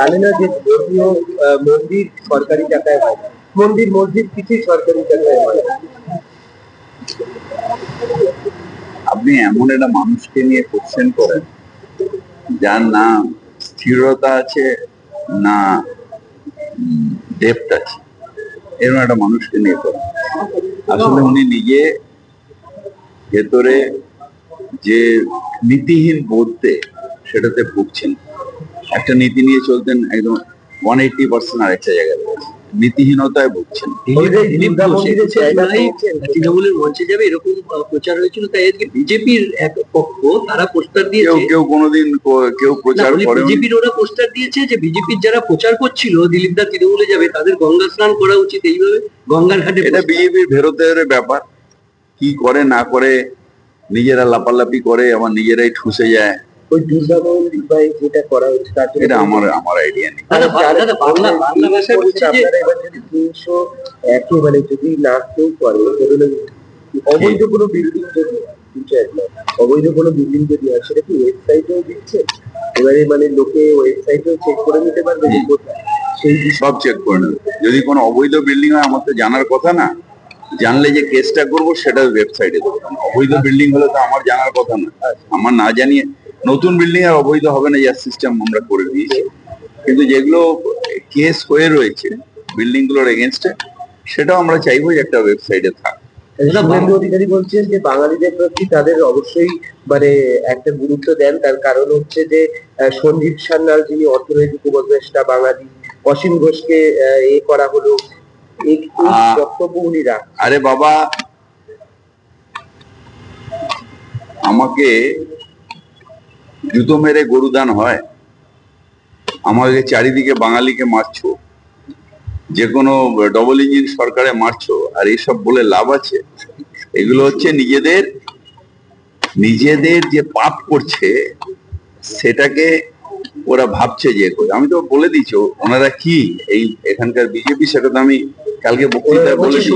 জানে না যে ধর্মীয় মন্দির সরকারি টাকায় হয়, মন্দির মসজিদ কিছুই সরকারি টাকায় হয়। আপনি এমন একটা মানুষকে নিয়ে কোশ্চেন করেন যার না স্থিরতা আছে না ডেপথ আছে, এরকম একটা মানুষকে নিয়ে করেন। আসলে উনি নিজে ভেতরে যে নীতিহীন বোধে সেটাতে ভুগছেন। একটা নীতি নিয়ে চলতেন একদম 180% আরেকটা জায়গায় রয়েছে, নীতিহীনতায় ভুগছেন। তৃণমূলের মঞ্চে যাবে এরকম প্রচার হয়েছিল, তাই আজকে বিজেপির এক পক্ষ তারা পোস্টার দিয়েছে। কেউ কোনোদিন কেউ প্রচার করে, বিজেপির ওরা পোস্টার দিয়েছে যে বিজেপির যারা প্রচার করছিল দিলীপ দা তৃণমূলে যাবে তাদের গঙ্গা স্নান করা উচিত, এইভাবে গঙ্গার ঘাটে। এটা বিজেপির ভেরোতের ব্যাপার, কি করে না করে নিজেরা লাপালাপি করে, আমার নিজেরাই ঠুসে যায়। ওই দুর্গামোহন ভাই যেটা করা হচ্ছে এটা আমার আইডিয়া নেই। বাংলা ভাষায় বলছে যে আপনারা এবার যদি 301 মানে যদি না কেউ করে, অবৈধ কোনো বিল্ডিং যদি অবৈধ কোনো বিল্ডিং যদি হয় সেটা কি ওয়েবসাইটেও দিচ্ছে? এবারে মানে লোকে ওয়েবসাইটেও চেক করে নিতে পারবে যে কোথায়, সেই সব চেক করে নেবে। যদি কোনো অবৈধ বিল্ডিং হয় আমার তো জানার কথা না, জানলে যে কেসটা করবো সেটা ওয়েবসাইটে দেবো। অবৈধ বিল্ডিং হলে তো আমার জানার কথা না, আমার না জানিয়ে নতুন বিল্ডিং আর অবৈধ হবে না, যার সিস্টেম আমরা করে দিয়েছি। কিন্তু যেগুলো কেস হয়ে রয়েছে বিল্ডিং গুলোর এগেনস্টে, সেটাও আমরা চাইবো যে একটা ওয়েবসাইটে থাক। শুভেন্দু অধিকারী বলছেন যে বাঙালিদের প্রতি তাদের অবশ্যই মানে একটা গুরুত্ব দেন, তার কারণ হচ্ছে যে সঞ্জীব সান্যাল যিনি অর্থনৈতিক উপদেষ্টা বাঙালি, অসীম ঘোষকে এ করা হলো, এই বক্তব্য উনি রাখ। আরে বাবা, আমাকে জুতো মেরে গরু দান হয়? আমাকে চারিদিকে বাঙালিকে মারছো, যে কোনো ডবল ইঞ্জিন সরকারে মারছো, আর এইসব বলে লাভ আছে? এগুলো হচ্ছে নিজেদের যে পাপ করছে সেটাকে ওরা ভাবছে যে আমি তো বলে দিচ্ছি ওনারা কি এই এখানকার বিজেপি, সেটা তো আমি কালকে বক্তৃতায় বলে দিচ্ছি।